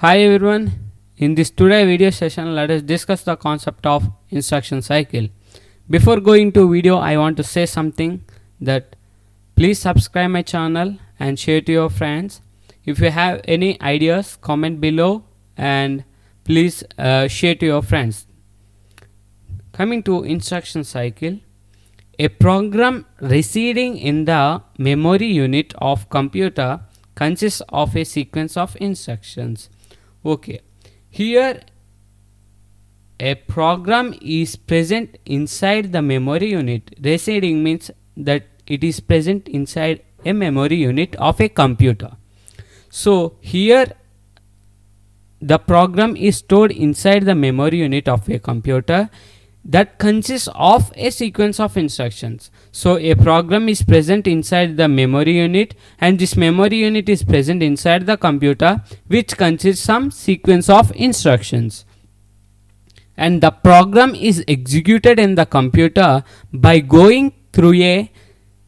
Hi everyone, in this today video session let us discuss the concept of instruction cycle. Before going to video I want to say something that please subscribe my channel and share to your friends. If you have any ideas comment below and please share to your friends. Coming to instruction cycle, a program residing in the memory unit of computer consists of a sequence of instructions. Okay, here a program is present inside the memory unit. Residing means that it is present inside a memory unit of a computer. So here the program is stored inside the memory unit of a computer that consists of a sequence of instructions. So a program is present inside the memory unit and this memory unit is present inside the computer which consists some sequence of instructions, and the program is executed in the computer by going through a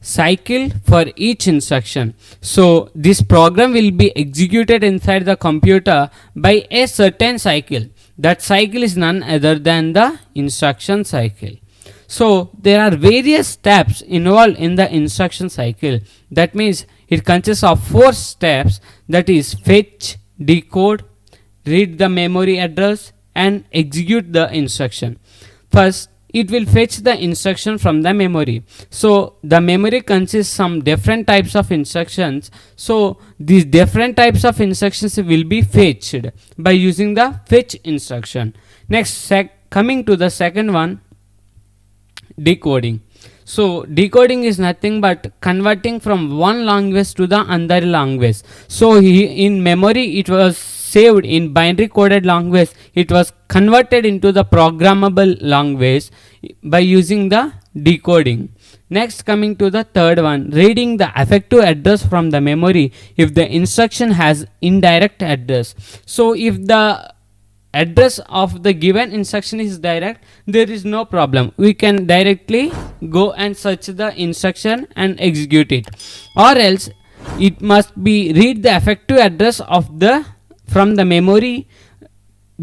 cycle for each instruction. So this program will be executed inside the computer by a certain cycle. That cycle is none other than the instruction cycle. So there are various steps involved in the instruction cycle. That means it consists of 4 steps, that is fetch, decode, read the memory address and execute the instruction. First it will fetch the instruction from the memory. So the memory consists some different types of instructions. So these different types of instructions will be fetched by using the fetch instruction. Next, coming to the second one, decoding. So decoding is nothing but converting from one language to the another language. So in memory it was saved in binary coded language, it was converted into the programmable language by using the decoding. Next, coming to the third one, reading the effective address from the memory if the instruction has indirect address. So if the address of the given instruction is direct, there is no problem, we can directly go and search the instruction and execute it. Or else it must be read the effective address of the from the memory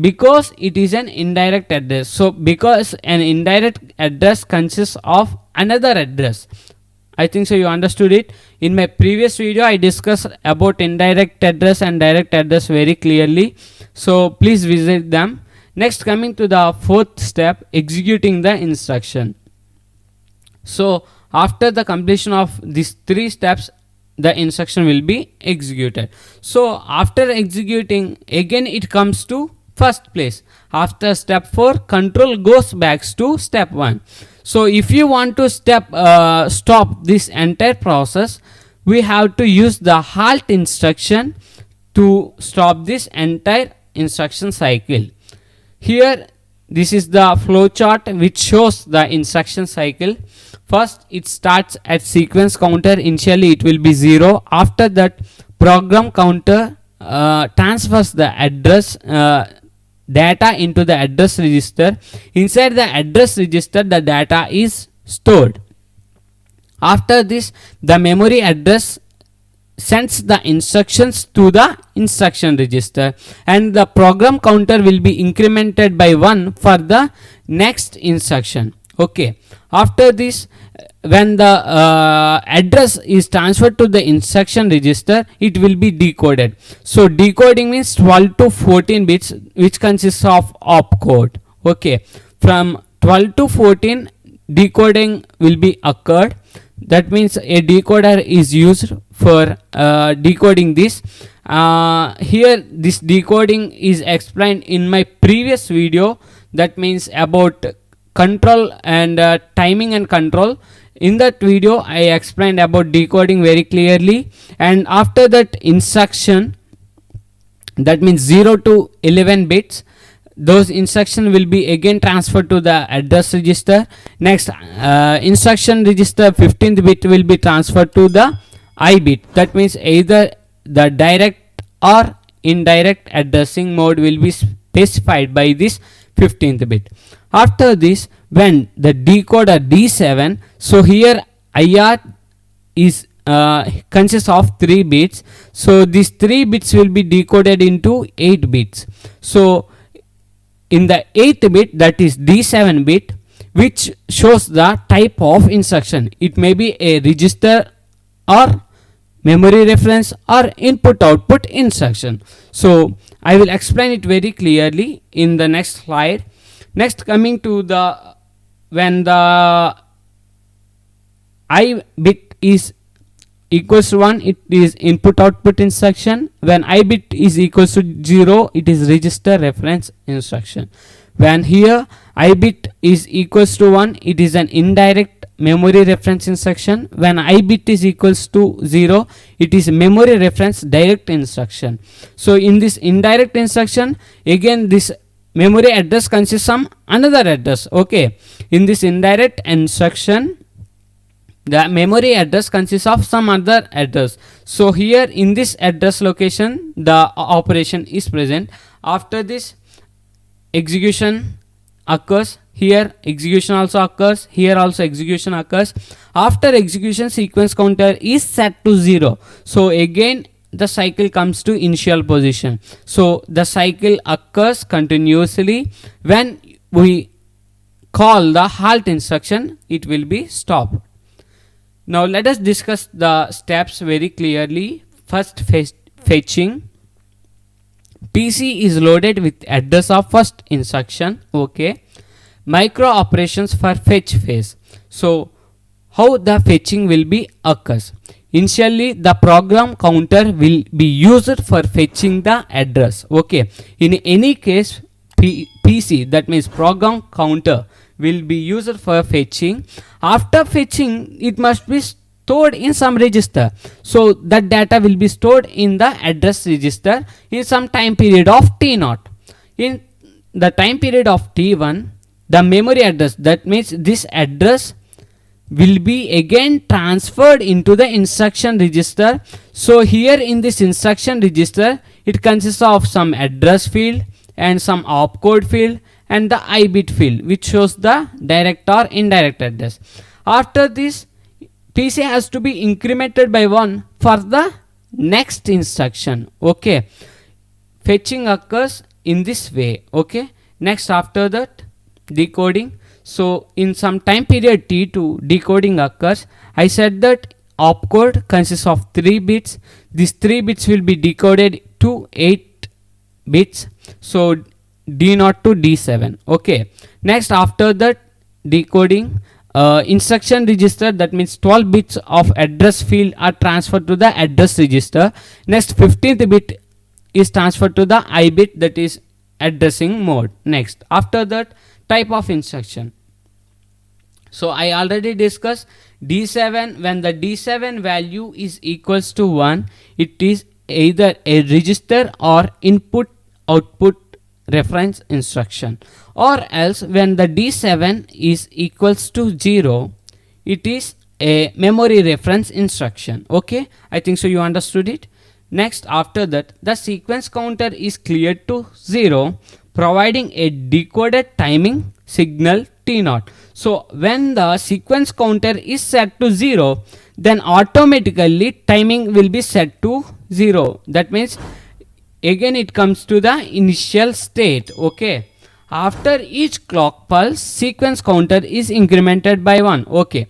because it is an indirect address. So because an indirect address consists of another address, I think so you understood it. In my previous video I discussed about indirect address and direct address very clearly, so please visit them. Next, coming to the fourth step, executing the instruction. So after the completion of these 3 steps the instruction will be executed. So after executing, again it comes to first place. After step 4, control goes back to step 1. So if you want to stop this entire process, we have to use the halt instruction to stop this entire instruction cycle. Here this is the flow chart which shows the instruction cycle. First it starts at sequence counter, initially it will be 0. After that program counter transfers the address data into the address register. Inside the address register the data is stored. After this the memory address sends the instructions to the instruction register and the program counter will be incremented by 1 for the next instruction. Okay, after this when the address is transferred to the instruction register, it will be decoded. So decoding means 12 to 14 bits which consists of opcode. Okay, from 12 to 14 decoding will be occurred. That means a decoder is used for decoding this. Here this decoding is explained in my previous video, that means about control and timing and control. In that video I explained about decoding very clearly, and after that instruction, that means 0 to 11 bits, those instruction will be again transferred to the address register. Next instruction register 15th bit will be transferred to the I bit. That means either the direct or indirect addressing mode will be specified by this 15th bit. After this, when the decoder D7, so here IR is consists of 3 bits. So these 3 bits will be decoded into 8 bits. So in the 8th bit, that is D7 bit, which shows the type of instruction. It may be a register or memory reference or input output instruction. So I will explain it very clearly in the next slide. Next, coming to the when the I bit is equals to 1, it is input output instruction. When I bit is equals to 0, it is register reference instruction. When here I bit is equals to 1, it is an indirect memory reference instruction. When I bit is equals to 0, it is memory reference direct instruction. So in this indirect instruction, again this memory address consists of another address. Okay, in this indirect instruction, the memory address consists of some other address. So here in this address location, the operation is present. After this, execution occurs. Here execution also occurs. Here also execution occurs. After execution, sequence counter is set to 0. So again the cycle comes to initial position. So the cycle occurs continuously. When we call the halt instruction, it will be stopped. Now let us discuss the steps very clearly. First, fetching. PC is loaded with address of first instruction. Okay. Micro operations for fetch phase. So how the fetching will be occurs. Initially the program counter will be used for fetching the address. Okay. In any case, PC, that means program counter, will be used for fetching. After fetching, it must be stored in some register. So that data will be stored in the address register in some time period of T0. In the time period of T1, the memory address, that means this address, will be again transferred into the instruction register. So here in this instruction register, it consists of some address field and some opcode field and the I bit field, which shows the direct or indirect address. After this, PC has to be incremented by 1 for the next instruction. Okay, fetching occurs in this way. Okay, next, after that, decoding. So in some time period T2, decoding occurs. I said that opcode consists of 3 bits. These 3 bits will be decoded to 8 bits. So D0 to D7. Okay, next, after that decoding, instruction register, that means 12 bits of address field are transferred to the address register. Next, 15th bit is transferred to the I bit, that is addressing mode. Next, after that, type of instruction. So I already discussed D7. When the D7 value is equals to 1, it is either a register or input output reference instruction, or else when the D7 is equals to 0, it is a memory reference instruction. Okay, I think so you understood it. Next, after that, the sequence counter is cleared to 0, providing a decoded timing signal T0. So when the sequence counter is set to 0, then automatically timing will be set to 0. That means again it comes to the initial state. Okay, after each clock pulse, sequence counter is incremented by 1. Okay,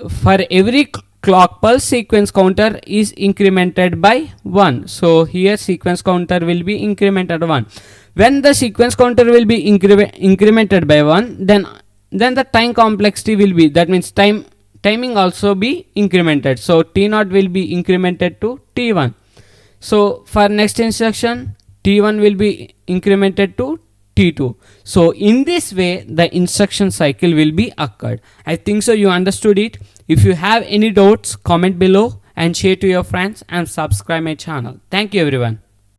for every clock pulse, sequence counter is incremented by 1. So here sequence counter will be incremented 1. When the sequence counter will be incremented by 1, then the time complexity will be, that means timing also be incremented. So T0 will be incremented to T1. So for next instruction, T1 will be incremented to T2. So in this way, the instruction cycle will be occurred. I think so you understood it. If you have any doubts, comment below and share to your friends and subscribe my channel. Thank you everyone.